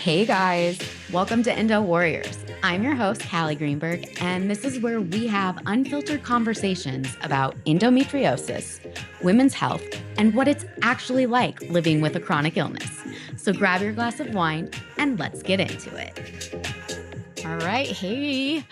Hey guys, welcome to Endo Warriors. I'm your host, Callie Greenberg, and this is where we have unfiltered conversations about endometriosis, women's health, and what it's actually like living with a chronic illness. So grab your glass of wine and let's get into it. All right. Hey,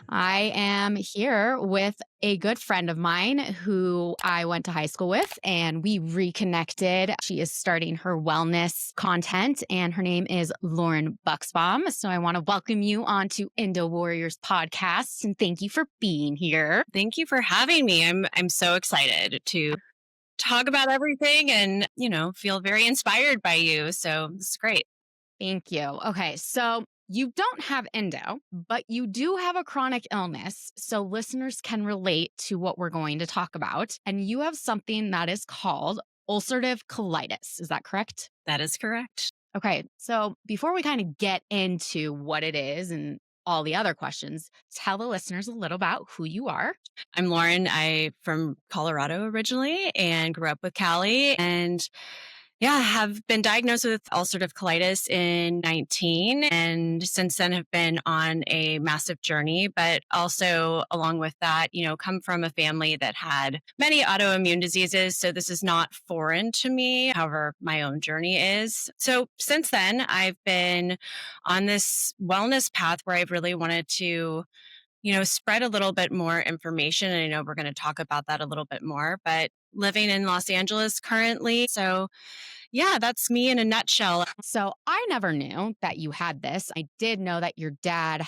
I am here with a good friend of mine who I went to high school with, and we reconnected. She is starting her wellness content, and her name is Lauren Buchsbaum. So I want to welcome you onto Endo Warriors podcast, and thank you for being here. Thank you for having me. I'm so excited to talk about everything and, feel very inspired by you. So this is great. Thank you. Okay, so you don't have endo, but you do have a chronic illness. So listeners can relate to what we're going to talk about. And you have something that is called ulcerative colitis. Is that correct? That is correct. Okay, so before we kind of get into what it is and all the other questions, tell the listeners a little about who you are. I'm Lauren. I from Colorado originally and grew up with Callie and have been diagnosed with ulcerative colitis in 19 and since then have been on a massive journey, but also along with that, come from a family that had many autoimmune diseases. So this is not foreign to me, however, my own journey is. So since then, I've been on this wellness path where I've really wanted to spread a little bit more information. And I know we're going to talk about that a little bit more, but living in Los Angeles currently. So yeah, that's me in a nutshell. So I never knew that you had this. I did know that your dad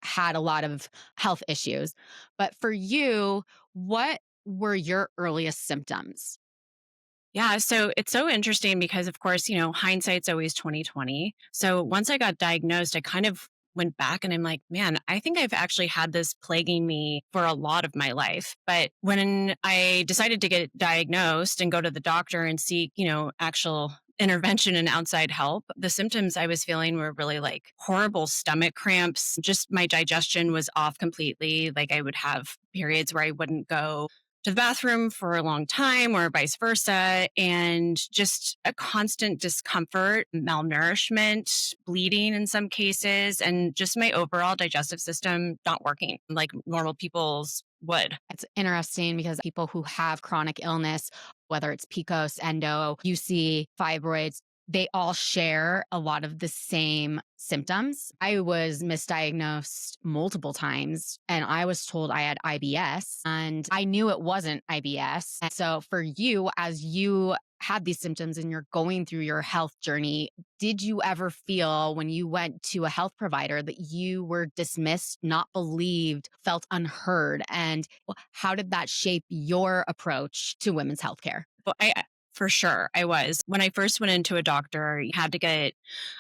had a lot of health issues. But for you, what were your earliest symptoms? Yeah, so it's so interesting because of course, hindsight's always 2020. So once I got diagnosed, I kind of went back and I'm like, man, I think I've actually had this plaguing me for a lot of my life. But when I decided to get diagnosed and go to the doctor and seek, actual intervention and outside help, the symptoms I was feeling were really like horrible stomach cramps. Just my digestion was off completely. Like I would have periods where I wouldn't go to the bathroom for a long time or vice versa, and just a constant discomfort, malnourishment, bleeding in some cases, and just my overall digestive system not working like normal people's would. It's interesting because people who have chronic illness, whether it's PCOS, endo, UC, fibroids, they all share a lot of the same symptoms. I was misdiagnosed multiple times and I was told I had IBS and I knew it wasn't IBS. And so for you, as you had these symptoms and you're going through your health journey, did you ever feel when you went to a health provider that you were dismissed, not believed, felt unheard? And how did that shape your approach to women's healthcare? But for sure, I was. When I first went into a doctor, you had to get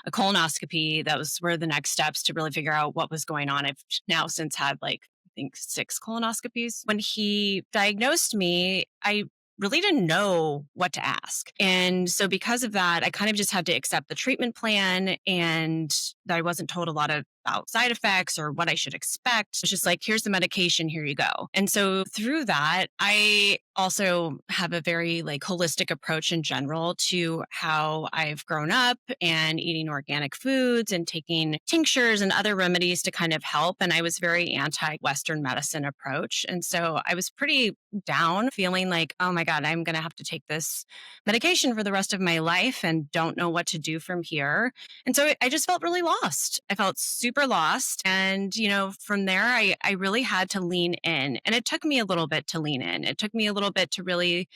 a colonoscopy. That was were the next steps to really figure out what was going on. I've now since had like, I think 6 colonoscopies. When he diagnosed me, I really didn't know what to ask. And so because of that, I kind of just had to accept the treatment plan and I wasn't told a lot about side effects or what I should expect. It's just like, here's the medication, here you go. And so through that, I also have a very like holistic approach in general to how I've grown up and eating organic foods and taking tinctures and other remedies to kind of help. And I was very anti-Western medicine approach. And so I was pretty down, feeling like, oh my God, I'm going to have to take this medication for the rest of my life and don't know what to do from here. And so I just felt really lost. I felt super lost. And, from there, I really had to lean in. And it took me a little bit to lean in. It took me a little bit to really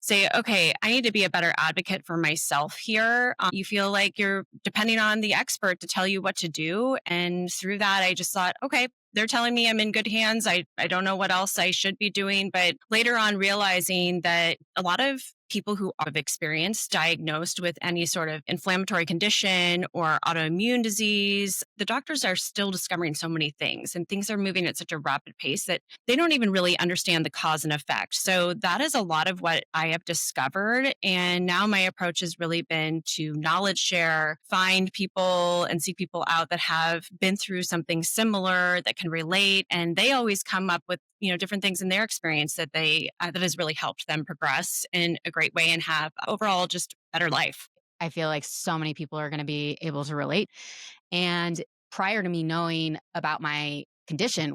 say, okay, I need to be a better advocate for myself here. You feel like you're depending on the expert to tell you what to do. And through that, I just thought, okay, they're telling me I'm in good hands. I don't know what else I should be doing. But later on, realizing that a lot of people who have experienced diagnosed with any sort of inflammatory condition or autoimmune disease, the doctors are still discovering so many things and things are moving at such a rapid pace that they don't even really understand the cause and effect. So that is a lot of what I have discovered. And now my approach has really been to knowledge share, find people and seek people out that have been through something similar that can relate. And they always come up with different things in their experience that that has really helped them progress in a great way and have overall just better life. I feel like so many people are going to be able to relate. And prior to me knowing about my condition,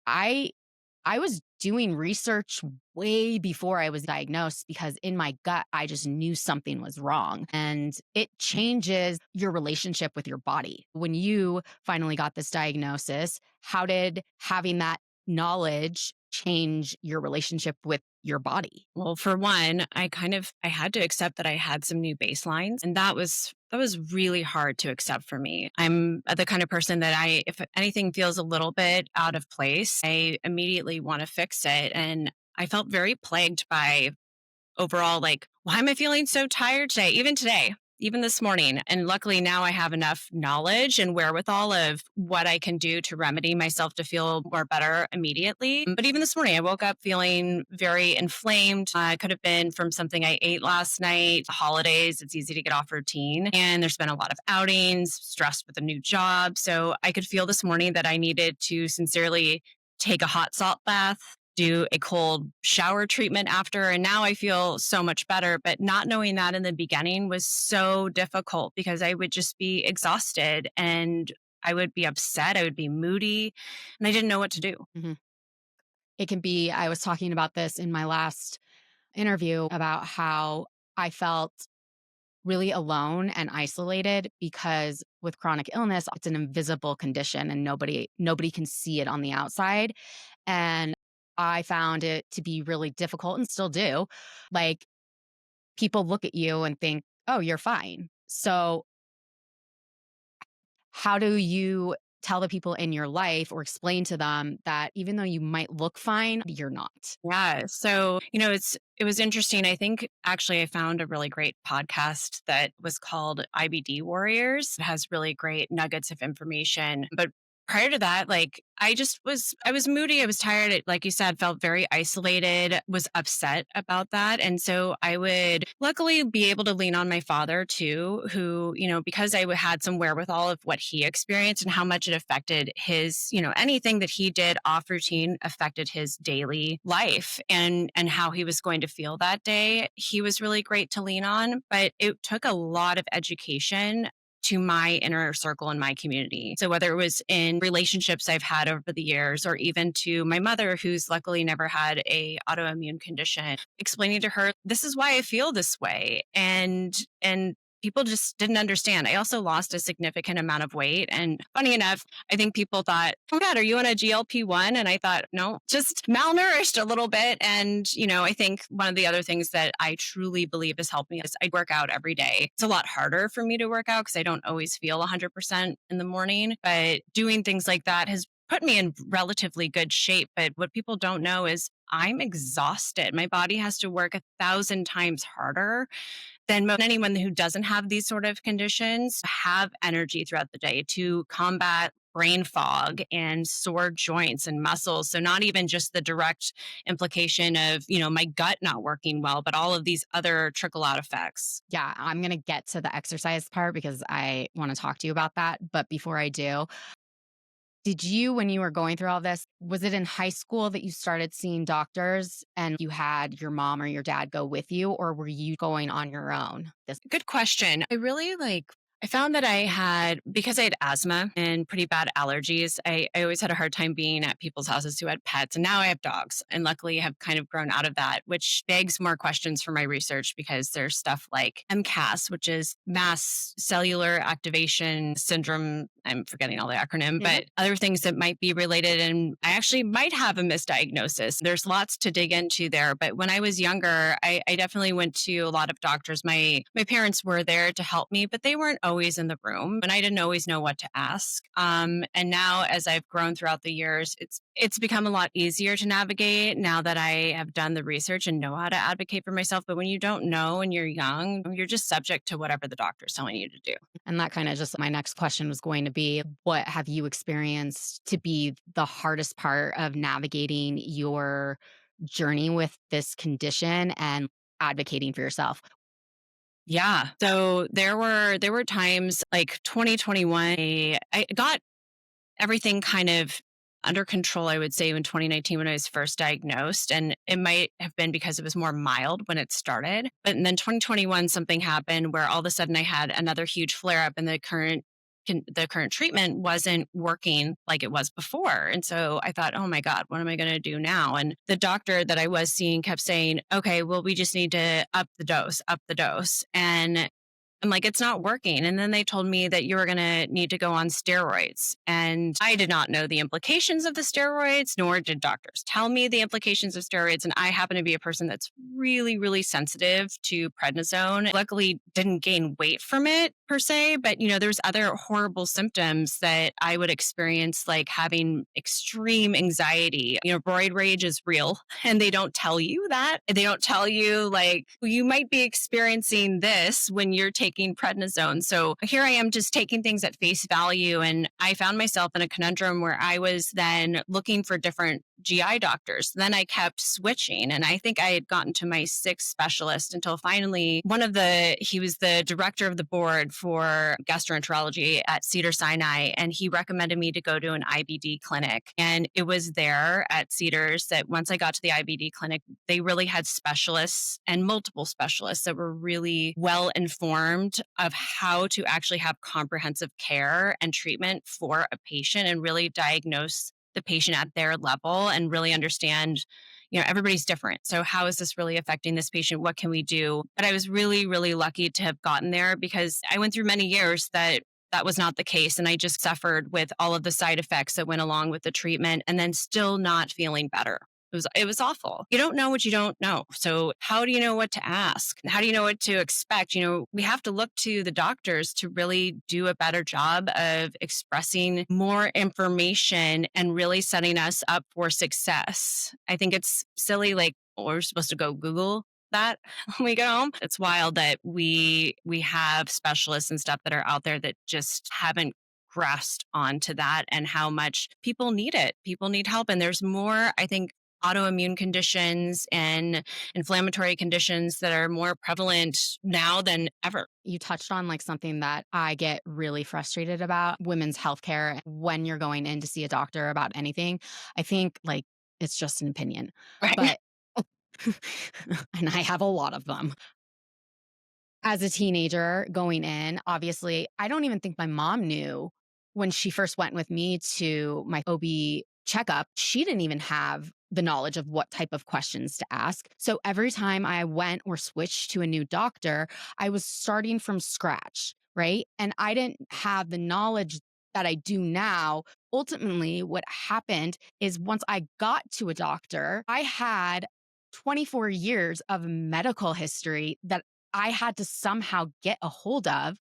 I I was doing research way before I was diagnosed because in my gut, I just knew something was wrong. And it changes your relationship with your body. When you finally got this diagnosis, how did having that knowledge change your relationship with your body? Well, for one, I had to accept that I had some new baselines, and that was really hard to accept for me. I'm the kind of person that if anything feels a little bit out of place, I immediately want to fix it. And I felt very plagued by overall, like, why am I feeling so tired today? Even today, even this morning. And luckily now I have enough knowledge and wherewithal of what I can do to remedy myself to feel more better immediately. But even this morning, I woke up feeling very inflamed. It could have been from something I ate last night. Holidays, it's easy to get off routine. And there's been a lot of outings, stressed with a new job. So I could feel this morning that I needed to sincerely take a hot salt bath, do a cold shower treatment after. And now I feel so much better. But not knowing that in the beginning was so difficult because I would just be exhausted and I would be upset. I would be moody and I didn't know what to do. Mhm. It can be, I was talking about this in my last interview about how I felt really alone and isolated because with chronic illness, it's an invisible condition and nobody can see it on the outside. And I found it to be really difficult and still do. Like people look at you and think, "Oh, you're fine." So, how do you tell the people in your life or explain to them that even though you might look fine, you're not? Yeah. So, it was interesting. I think actually I found a really great podcast that was called IBD Warriors. It has really great nuggets of information. But prior to that, like I was moody, I was tired, like you said, felt very isolated, was upset about that. And so I would luckily be able to lean on my father too, who, because had some wherewithal of what he experienced and how much it affected his, anything that he did off routine affected his daily life and how he was going to feel that day. He was really great to lean on, but it took a lot of education to my inner circle and my community. So whether it was in relationships I've had over the years or even to my mother who's luckily never had a autoimmune condition, explaining to her this is why I feel this way and people just didn't understand. I also lost a significant amount of weight. And funny enough, I think people thought, oh God, are you on a GLP-1? And I thought, no, just malnourished a little bit. And, I think one of the other things that I truly believe has helped me is I work out every day. It's a lot harder for me to work out because I don't always feel 100% in the morning. But doing things like that has put me in relatively good shape. But what people don't know is I'm exhausted. My body has to work 1,000 times harder than anyone who doesn't have these sort of conditions have energy throughout the day to combat brain fog and sore joints and muscles. So not even just the direct implication of, my gut not working well, but all of these other trickle out effects. Yeah, I'm going to get to the exercise part because I want to talk to you about that. But before I do, did you, when you were going through all this, was it in high school that you started seeing doctors and you had your mom or your dad go with you, or were you going on your own? Good question. I found that because I had asthma and pretty bad allergies, I always had a hard time being at people's houses who had pets. And now I have dogs and luckily have kind of grown out of that, which begs more questions for my research because there's stuff like MCAS, which is mass cellular activation syndrome. I'm forgetting all the acronym, but other things that might be related. And I actually might have a misdiagnosis. There's lots to dig into there. But when I was younger, I definitely went to a lot of doctors. My parents were there to help me, but they weren't always in the room and I didn't always know what to ask. And now as I've grown throughout the years, it's become a lot easier to navigate now that I have done the research and know how to advocate for myself. But when you don't know and you're young, you're just subject to whatever the doctor's telling you to do. And that kind of just my next question was going to be, what have you experienced to be the hardest part of navigating your journey with this condition and advocating for yourself? Yeah. So there were times like 2021, I got everything kind of under control, I would say, in 2019 when I was first diagnosed. And it might have been because it was more mild when it started. But then 2021, something happened where all of a sudden I had another huge flare up, and the current treatment wasn't working like it was before. And so I thought, oh my God, what am I going to do now? And the doctor that I was seeing kept saying, okay, well, we just need to up the dose, up the dose. And I'm like, it's not working. And then they told me that you were going to need to go on steroids. And I did not know the implications of the steroids, nor did doctors tell me the implications of steroids. And I happen to be a person that's really, really sensitive to prednisone. Luckily, didn't gain weight from it per se, but there's other horrible symptoms that I would experience, like having extreme anxiety. Roid rage is real, and they don't tell you that. They don't tell you, like, you might be experiencing this when you're taking prednisone. So here I am just taking things at face value. And I found myself in a conundrum where I was then looking for different GI doctors. Then I kept switching. And I think I had gotten to my sixth specialist until finally he was the director of the board for gastroenterology at Cedars-Sinai. And he recommended me to go to an IBD clinic. And it was there at Cedars that once I got to the IBD clinic, they really had specialists and multiple specialists that were really well informed of how to actually have comprehensive care and treatment for a patient and really diagnose the patient at their level and really understand, everybody's different. So how is this really affecting this patient? What can we do? But I was really, really lucky to have gotten there because I went through many years that was not the case. And I just suffered with all of the side effects that went along with the treatment and then still not feeling better. It was awful. You don't know what you don't know. So how do you know what to ask? How do you know what to expect? We have to look to the doctors to really do a better job of expressing more information and really setting us up for success. I think it's silly, like, we're supposed to go Google that when we get home. It's wild that we have specialists and stuff that are out there that just haven't grasped onto that and how much people need it. People need help. And there's more, I think, autoimmune conditions and inflammatory conditions that are more prevalent now than ever. You touched on like something that I get really frustrated about women's healthcare when you're going in to see a doctor about anything. I think like it's just an opinion, Right. but and I have a lot of them. As a teenager going in, obviously, I don't even think my mom knew when she first went with me to my OB checkup. She didn't even have the knowledge of what type of questions to ask. So every time I went or switched to a new doctor, I was starting from scratch, right? And I didn't have the knowledge that I do now. Ultimately, what happened is once I got to a doctor, I had 24 years of medical history that I had to somehow get a hold of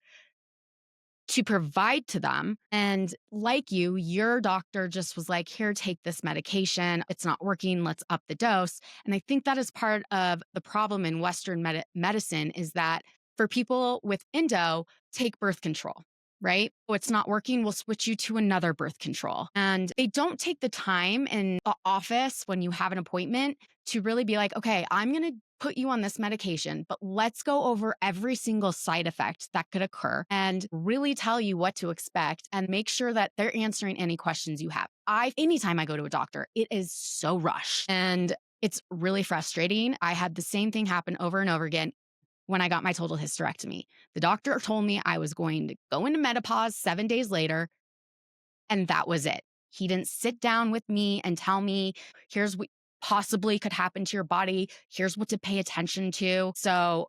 to provide to them. And like you, your doctor just was like, here, take this medication. It's not working. Let's up the dose. And I think that is part of the problem in Western medicine is that for people with endo, take birth control. Right? Oh, it's not working. We'll switch you to another birth control. And they don't take the time in the office when you have an appointment to really be like, okay, I'm going to put you on this medication, but let's go over every single side effect that could occur and really tell you what to expect and make sure that they're answering any questions you have. Anytime I go to a doctor, it is so rushed and it's really frustrating. I had the same thing happen over and over again. When I got my total hysterectomy, the doctor told me I was going to go into menopause 7 days later, and that was it. He didn't sit down with me and tell me, here's what possibly could happen to your body. Here's what to pay attention to. So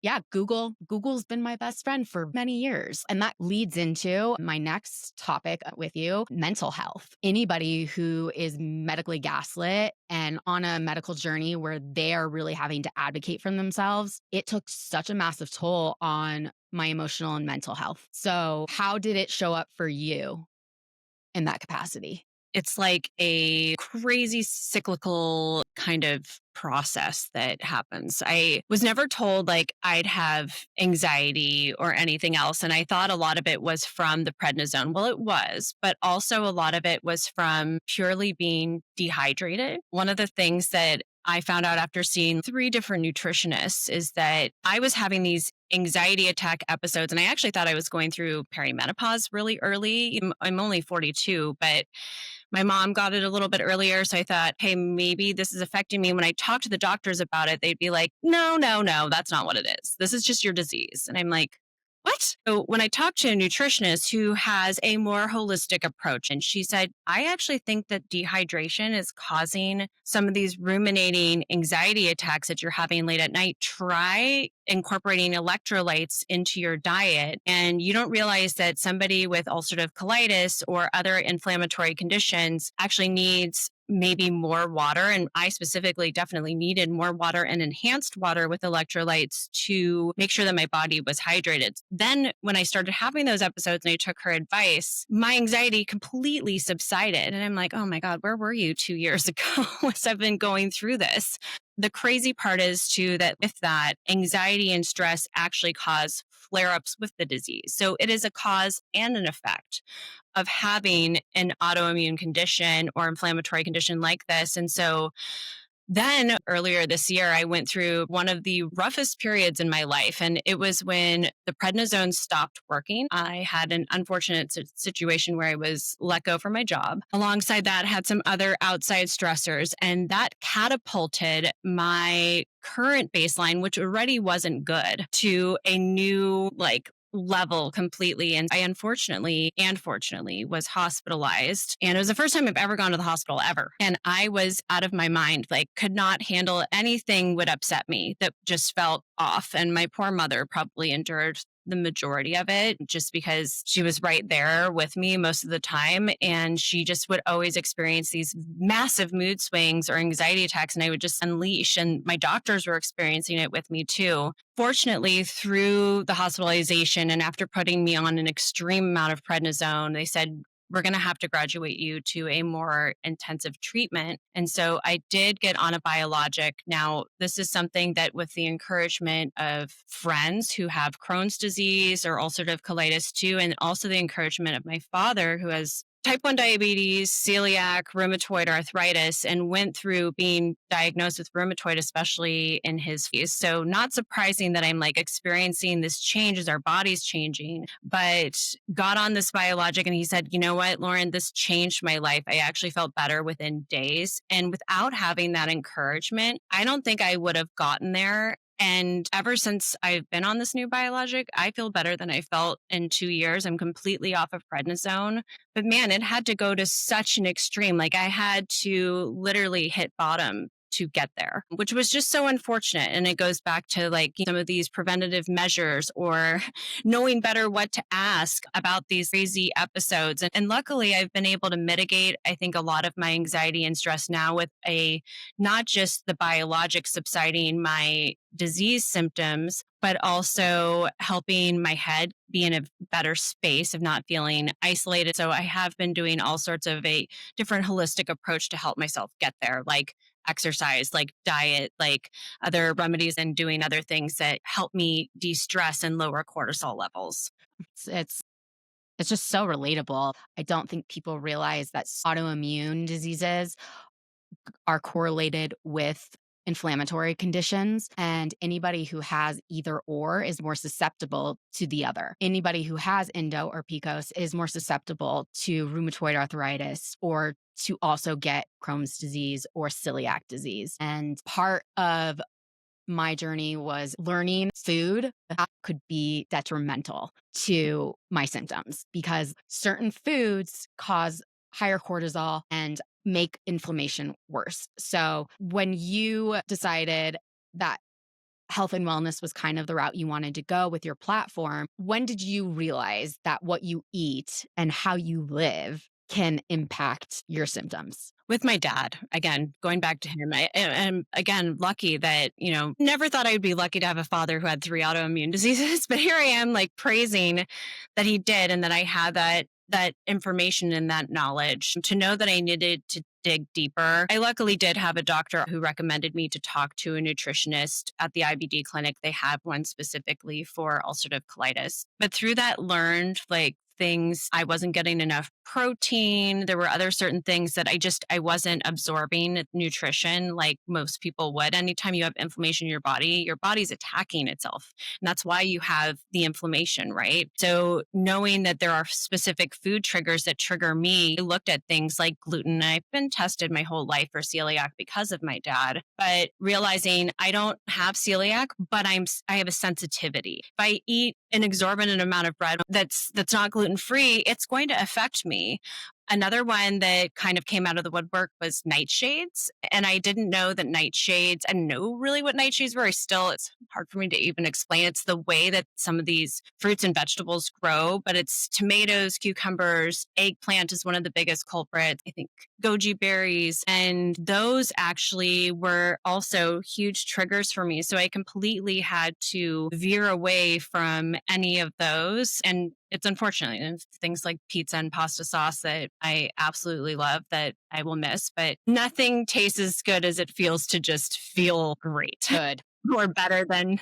yeah, Google's been my best friend for many years. And that leads into my next topic with you, mental health. Anybody who is medically gaslit and on a medical journey where they are really having to advocate for themselves, it took such a massive toll on my emotional and mental health. So how did it show up for you in that capacity? It's like a crazy cyclical kind of process that happens. I was never told like I'd have anxiety or anything else. And I thought a lot of it was from the prednisone. Well, it was, but also a lot of it was from purely being dehydrated. One of the things that I found out after seeing 3 different nutritionists is that I was having these anxiety attack episodes, and I actually thought I was going through perimenopause really early. I'm only 42, but my mom got it a little bit earlier. So I thought, hey, maybe this is affecting me. When I talked to the doctors about it, they'd be like, no, no, no, that's not what it is. This is just your disease. And I'm like, what? So when I talked to a nutritionist who has a more holistic approach, and she said, I actually think that dehydration is causing some of these ruminating anxiety attacks that you're having late at night. Try incorporating electrolytes into your diet. And you don't realize that somebody with ulcerative colitis or other inflammatory conditions actually needs maybe more water. And I specifically definitely needed more water and enhanced water with electrolytes to make sure that my body was hydrated. Then when I started having those episodes and I took her advice, my anxiety completely subsided. And I'm like, oh my God, where were you 2 years ago as I've been going through this? The crazy part is too that with that, anxiety and stress actually cause flare ups with the disease. So it is a cause and an effect of having an autoimmune condition or inflammatory condition like this. And so then earlier this year, I went through one of the roughest periods in my life. And it was when the prednisone stopped working. I had an unfortunate situation where I was let go from my job. Alongside that, had some other outside stressors, and that catapulted my current baseline, which already wasn't good, to a new level completely. And I unfortunately and fortunately was hospitalized. And it was the first time I've ever gone to the hospital ever. And I was out of my mind, like could not handle anything would upset me that just felt off. And my poor mother probably endured the majority of it just because she was right there with me most of the time. And she just would always experience these massive mood swings or anxiety attacks, and I would just unleash. And my doctors were experiencing it with me too. Fortunately, through the hospitalization and after putting me on an extreme amount of prednisone, they said, we're going to have to graduate you to a more intensive treatment. And so I did get on a biologic. Now, this is something that with the encouragement of friends who have Crohn's disease or ulcerative colitis too, and also the encouragement of my father who has type 1 diabetes, celiac, rheumatoid arthritis, and went through being diagnosed with rheumatoid, especially in his face. So not surprising that I'm like experiencing this change as our body's changing, but got on this biologic and he said, you know what, Lauren, this changed my life. I actually felt better within days. And without having that encouragement, I don't think I would have gotten there. And ever since I've been on this new biologic, I feel better than I felt in 2 years. I'm completely off of prednisone. But man, it had to go to such an extreme. Like I had to literally hit bottom to get there, which was just so unfortunate. And it goes back to like some of these preventative measures or knowing better what to ask about these crazy episodes. And luckily, I've been able to mitigate, I think, a lot of my anxiety and stress now with not just the biologic subsiding my disease symptoms, but also helping my head be in a better space of not feeling isolated. So I have been doing all sorts of a different holistic approach to help myself get there, like exercise, like diet, like other remedies, and doing other things that help me de-stress and lower cortisol levels. It's it's just so relatable. I don't think people realize that autoimmune diseases are correlated with inflammatory conditions, and anybody who has either or is more susceptible to the other. Anybody who has endo or PCOS is more susceptible to rheumatoid arthritis or to also get Crohn's disease or celiac disease. And part of my journey was learning food that could be detrimental to my symptoms because certain foods cause higher cortisol and make inflammation worse. So when you decided that health and wellness was kind of the route you wanted to go with your platform, when did you realize that what you eat and how you live can impact your symptoms? With my dad, again, going back to him, I am again lucky that, never thought I'd be lucky to have a father who had 3 autoimmune diseases, but here I am like praising that he did and that I had that information and that knowledge to know that I needed to dig deeper. I luckily did have a doctor who recommended me to talk to a nutritionist at the IBD clinic. They have one specifically for ulcerative colitis. But through that learned like things. I wasn't getting enough protein. There were other certain things that I wasn't absorbing nutrition like most people would. Anytime you have inflammation in your body's attacking itself. And that's why you have the inflammation, right? So knowing that there are specific food triggers that trigger me, I looked at things like gluten. I've been tested my whole life for celiac because of my dad, but realizing I don't have celiac, but I have a sensitivity. If I eat an exorbitant amount of bread that's not gluten free, it's going to affect me. Another one that kind of came out of the woodwork was nightshades. And I didn't know that nightshades, I know really what nightshades were. It's hard for me to even explain. It's the way that some of these fruits and vegetables grow, but it's tomatoes, cucumbers, eggplant is one of the biggest culprits. I think goji berries. And those actually were also huge triggers for me. So I completely had to veer away from any of those. And it's unfortunate. And things like pizza and pasta sauce that I absolutely love that I will miss, but nothing tastes as good as it feels to just feel great. Good. Or better than,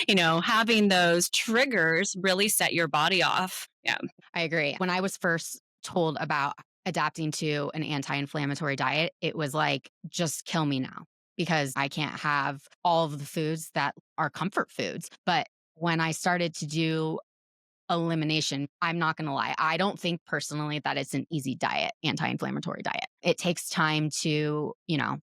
having those triggers really set your body off. Yeah. I agree. When I was first told about adapting to an anti-inflammatory diet, it was like, just kill me now because I can't have all of the foods that are comfort foods. But when I started to do elimination, I'm not going to lie, I don't think personally that it's an easy diet, anti-inflammatory diet. It takes time to,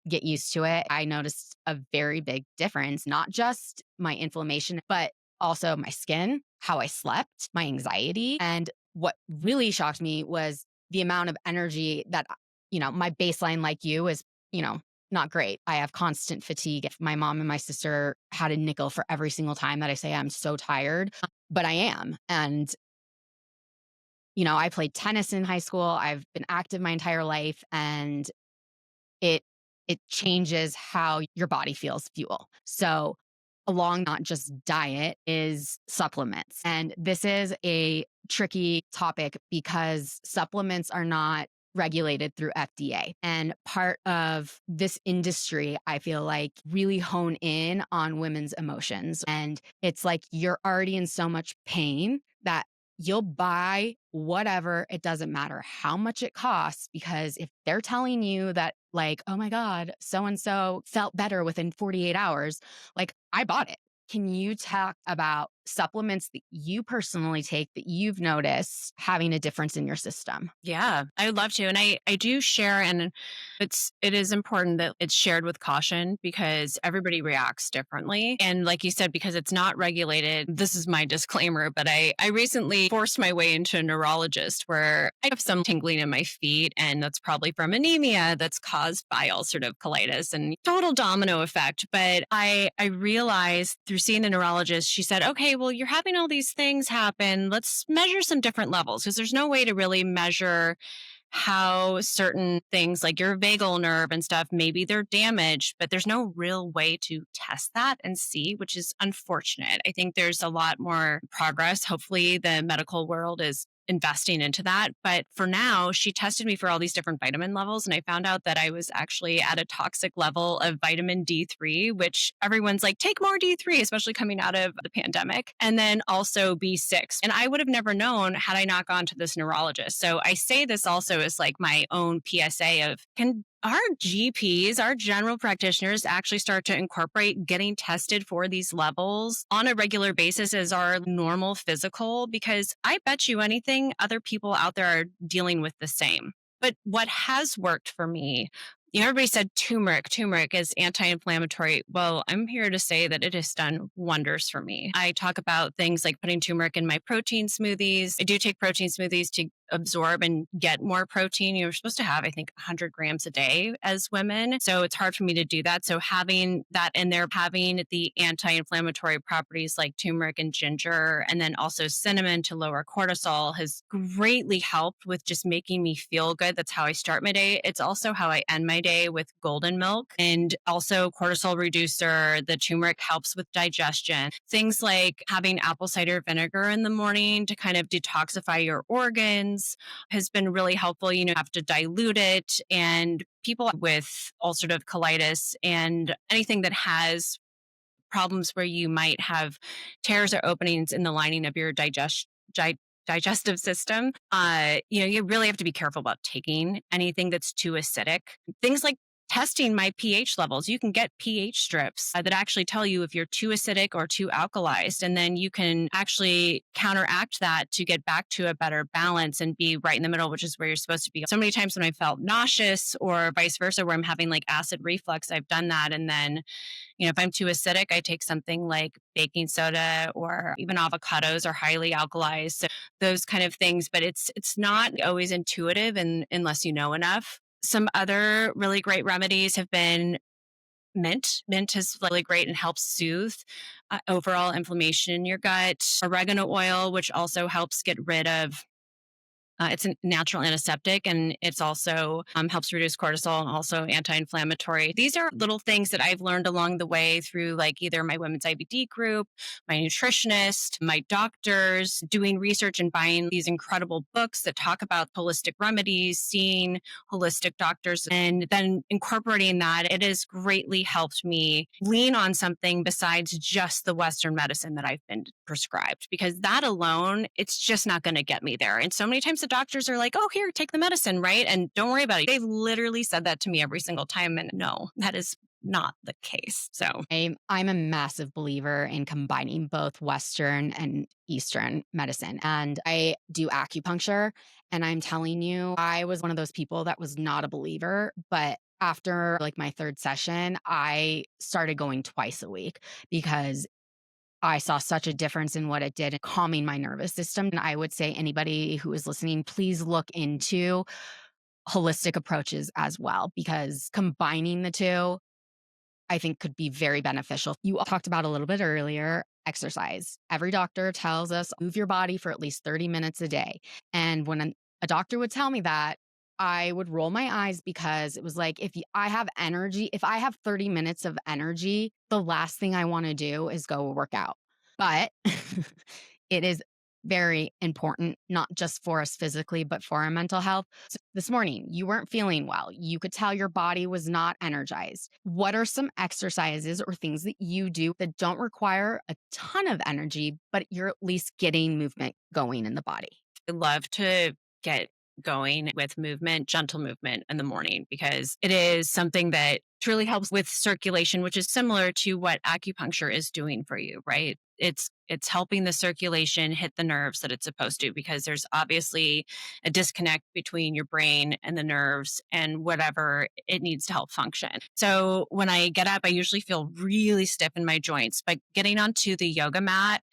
get used to it. I noticed a very big difference, not just my inflammation, but also my skin, how I slept, my anxiety. And what really shocked me was the amount of energy that, my baseline, like you, is, not great. I have constant fatigue. If my mom and my sister had a nickel for every single time that I say I'm so tired, but I am. And, I played tennis in high school. I've been active my entire life, and it changes how your body feels fuel. So along not just diet is supplements. And this is a tricky topic because supplements are not regulated through FDA. And part of this industry, I feel like, really hone in on women's emotions. And it's like you're already in so much pain that you'll buy whatever. It doesn't matter how much it costs, because if they're telling you that, like, oh my God, so-and-so felt better within 48 hours, like, I bought it. Can you talk about supplements that you personally take that you've noticed having a difference in your system? Yeah, I would love to. And I do share, and it is important that it's shared with caution because everybody reacts differently. And like you said, because it's not regulated, this is my disclaimer, but I recently forced my way into a neurologist where I have some tingling in my feet, and that's probably from anemia that's caused by ulcerative colitis and total domino effect. But I realized through seeing the neurologist, she said, okay, well, you're having all these things happen. Let's measure some different levels, because there's no way to really measure how certain things like your vagal nerve and stuff, maybe they're damaged, but there's no real way to test that and see, which is unfortunate. I think there's a lot more progress. Hopefully the medical world is investing into that. But for now, she tested me for all these different vitamin levels, and I found out that I was actually at a toxic level of vitamin D3, which everyone's like, take more D3, especially coming out of the pandemic, and then also B6. And I would have never known had I not gone to this neurologist. So I say this also as like my own PSA of, can our GPs, our general practitioners, actually start to incorporate getting tested for these levels on a regular basis as our normal physical? Because I bet you anything, other people out there are dealing with the same. But what has worked for me, everybody said turmeric is anti-inflammatory. Well, I'm here to say that it has done wonders for me. I talk about things like putting turmeric in my protein smoothies. I do take protein smoothies to absorb and get more protein. You're supposed to have, I think, 100 grams a day as women. So it's hard for me to do that. So having that in there, having the anti-inflammatory properties like turmeric and ginger, and then also cinnamon to lower cortisol has greatly helped with just making me feel good. That's how I start my day. It's also how I end my day with golden milk, and also cortisol reducer. The turmeric helps with digestion. Things like having apple cider vinegar in the morning to kind of detoxify your organs has been really helpful. You have to dilute it, and people with ulcerative colitis and anything that has problems where you might have tears or openings in the lining of your digestive system. You really have to be careful about taking anything that's too acidic. Things like testing my pH levels. You can get pH strips that actually tell you if you're too acidic or too alkalized. And then you can actually counteract that to get back to a better balance and be right in the middle, which is where you're supposed to be. So many times when I felt nauseous or vice versa, where I'm having like acid reflux, I've done that. And then, if I'm too acidic, I take something like baking soda, or even avocados are highly alkalized. So those kind of things, but it's not always intuitive and unless you know enough. Some other really great remedies have been mint. Mint is really great and helps soothe overall inflammation in your gut. Oregano oil, which also helps get rid of it's a natural antiseptic, and it's also helps reduce cortisol and also anti-inflammatory. These are little things that I've learned along the way through like either my women's IBD group, my nutritionist, my doctors, doing research and buying these incredible books that talk about holistic remedies, seeing holistic doctors, and then incorporating that. It has greatly helped me lean on something besides just the Western medicine that I've been prescribed, because that alone, it's just not going to get me there. And so many times the doctors are like, oh, here, take the medicine, right? And don't worry about it. They've literally said that to me every single time. And no, that is not the case. So I'm a massive believer in combining both Western and Eastern medicine. And I do acupuncture. And I'm telling you, I was one of those people that was not a believer. But after like my third session, I started going twice a week because I saw such a difference in what it did in calming my nervous system. And I would say anybody who is listening, please look into holistic approaches as well, because combining the two, I think could be very beneficial. You talked about a little bit earlier, exercise. Every doctor tells us move your body for at least 30 minutes a day. And when a doctor would tell me that, I would roll my eyes because it was like, I have energy, if I have 30 minutes of energy, the last thing I want to do is go work out. But it is very important, not just for us physically, but for our mental health. So this morning, you weren't feeling well. You could tell your body was not energized. What are some exercises or things that you do that don't require a ton of energy, but you're at least getting movement going in the body? I love to get going with movement, gentle movement in the morning, because it is something that truly helps with circulation, which is similar to what acupuncture is doing for you, right? It's helping the circulation hit the nerves that it's supposed to, because there's obviously a disconnect between your brain and the nerves and whatever it needs to help function. So when I get up, I usually feel really stiff in my joints. By getting onto the yoga mat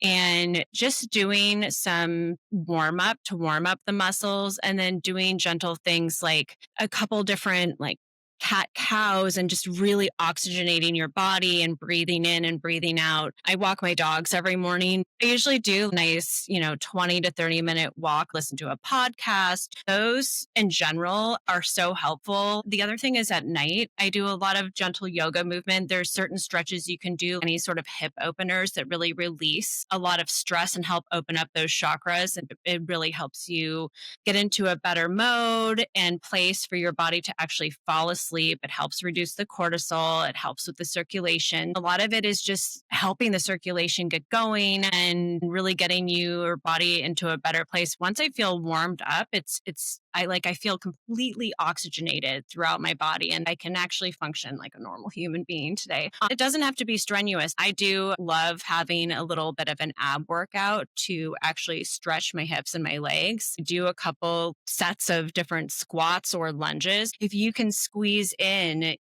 and just doing some warm up to warm up the muscles, and then doing gentle things like a couple different like cat cows, and just really oxygenating your body and breathing in and breathing out. I walk my dogs every morning. I usually do a nice, 20 to 30-minute walk, listen to a podcast. Those in general are so helpful. The other thing is at night, I do a lot of gentle yoga movement. There's certain stretches you can do, any sort of hip openers that really release a lot of stress and help open up those chakras. And it really helps you get into a better mode and place for your body to actually fall asleep. It helps reduce the cortisol. It helps with the circulation. A lot of it is just helping the circulation get going and really getting your body into a better place. Once I feel warmed up, I feel completely oxygenated throughout my body, and I can actually function like a normal human being today. It doesn't have to be strenuous. I do love having a little bit of an ab workout to actually stretch my hips and my legs. Do a couple sets of different squats or lunges. If you can squeeze in,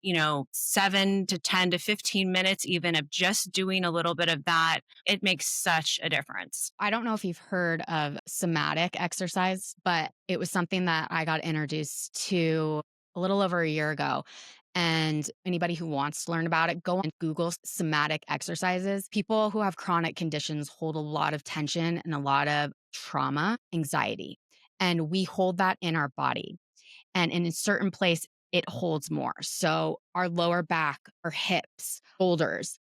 7 to 10 to 15 minutes even of just doing a little bit of that, it makes such a difference. I don't know if you've heard of somatic exercise, but it was something that I got introduced to a little over a year ago. And anybody who wants to learn about it, go and Google somatic exercises. People who have chronic conditions hold a lot of tension and a lot of trauma, anxiety, and we hold that in our body. And in a certain place, it holds more. So our lower back, our hips, shoulders.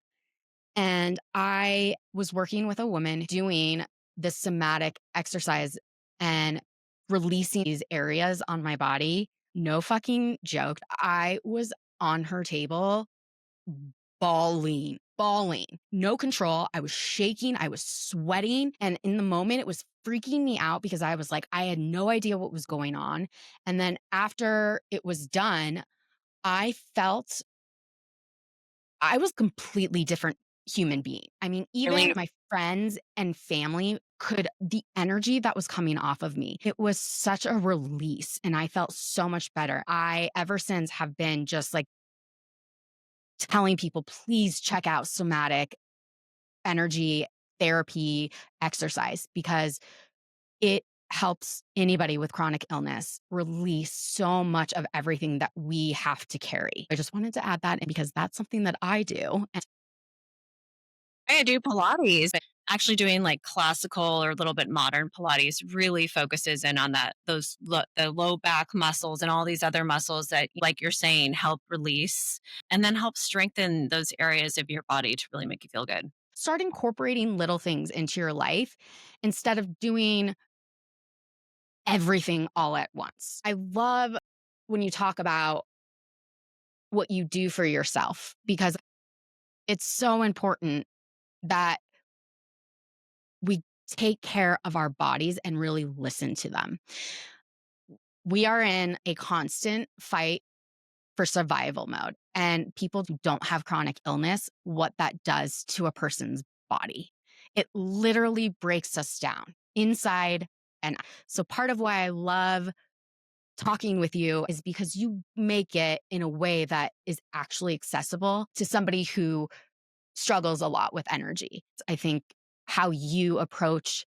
And I was working with a woman doing the somatic exercise and releasing these areas on my body. No fucking joke. I was on her table bawling, no control. I was shaking, I was sweating. And in the moment, it was freaking me out because I was like, I had no idea what was going on. And then after it was done, I felt I was completely different human being. I mean, even Feeling my friends and family the energy that was coming off of me, it was such a release and I felt so much better. I ever since have been just like telling people, please check out somatic energy therapy exercise because it helps anybody with chronic illness release so much of everything that we have to carry. I just wanted to add that in because that's something that I do. And I do Pilates, but actually doing like classical or a little bit modern Pilates really focuses in on the low back muscles and all these other muscles that, like you're saying, help release and then help strengthen those areas of your body to really make you feel good. start incorporating little things into your life instead of doing everything all at once. I love when you talk about what you do for yourself because it's so important that we take care of our bodies and really listen to them. We are in a constant fight for survival mode. And people who don't have chronic illness, what that does to a person's body, it literally breaks us down inside and out. So part of why I love talking with you is because you make it in a way that is actually accessible to somebody who struggles a lot with energy. I think how you approach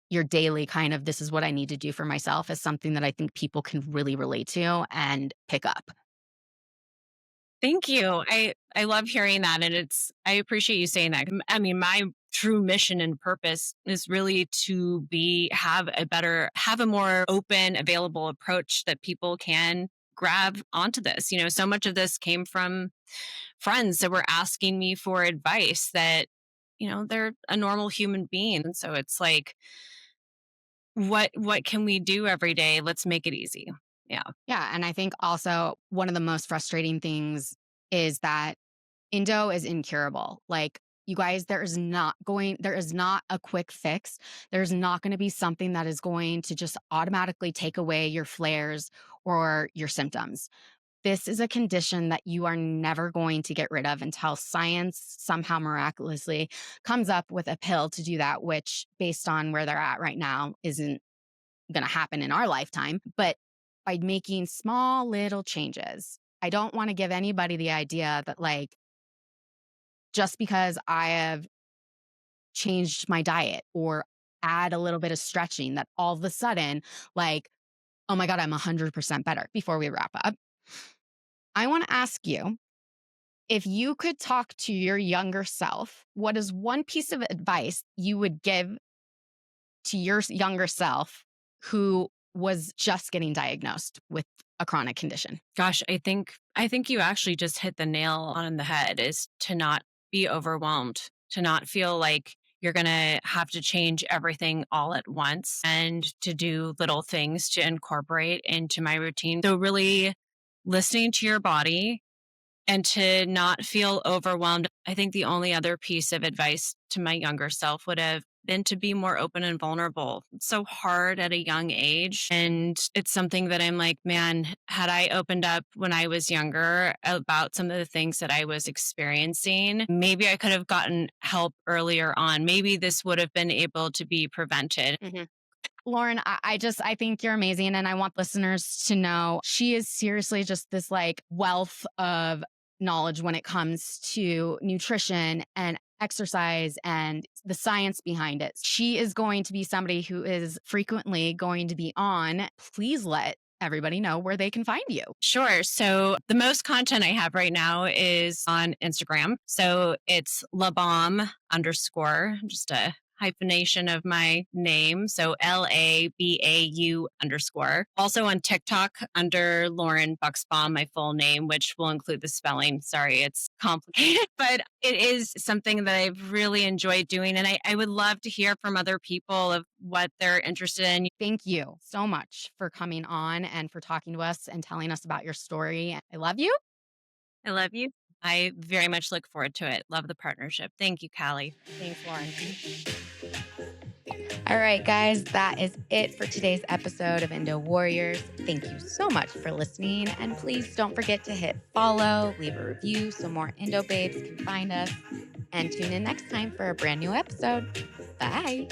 your daily kind of this is what I need to do for myself is something that I think people can really relate to and pick up. Thank you. I love hearing that, and I appreciate you saying that. I mean, my true mission and purpose is really to have a more open, available approach that people can grab onto this. You know, so much of this came from friends that were asking me for advice that, they're a normal human being. And so it's like, what can we do every day? Let's make it easy. Yeah. Yeah. And I think also one of the most frustrating things is that Endo is incurable. Like, you guys, there is not a quick fix. There's not going to be something that is going to just automatically take away your flares or your symptoms. This is a condition that you are never going to get rid of until science somehow miraculously comes up with a pill to do that, which, based on where they're at right now, isn't going to happen in our lifetime. But by making small little changes, I don't want to give anybody the idea that, like, just because I have changed my diet or add a little bit of stretching, that all of a sudden, like, oh my God, I'm 100% better. Before we wrap up, I want to ask you if you could talk to your younger self, what is one piece of advice you would give to your younger self who was just getting diagnosed with a chronic condition? Gosh, I think you actually just hit the nail on the head is to not be overwhelmed, to not feel like you're going to have to change everything all at once and to do little things to incorporate into my routine. So really listening to your body and to not feel overwhelmed. I think the only other piece of advice to my younger self would have been to be more open and vulnerable. It's so hard at a young age. And it's something that I'm like, man, had I opened up when I was younger about some of the things that I was experiencing, maybe I could have gotten help earlier on. Maybe this would have been able to be prevented. Lauren, I think you're amazing. And I want listeners to know she is seriously just this like wealth of knowledge when it comes to nutrition and exercise and the science behind it. She is going to be somebody who is frequently going to be on. Please let everybody know where they can find you. Sure. So the most content I have right now is on Instagram. So it's labam_, just a hyphenation of my name. So LABAU_. Also on TikTok under Lauren Buchsbaum, my full name, which will include the spelling. Sorry, it's complicated, but it is something that I've really enjoyed doing. And I would love to hear from other people of what they're interested in. Thank you so much for coming on and for talking to us and telling us about your story. I love you. I love you. I very much look forward to it. Love the partnership. Thank you, Callie. Thanks, Lauren. All right, guys, that is it for today's episode of Endo Warriors. Thank you so much for listening. And please don't forget to hit follow, leave a review so more Endo babes can find us. And tune in next time for a brand new episode. Bye.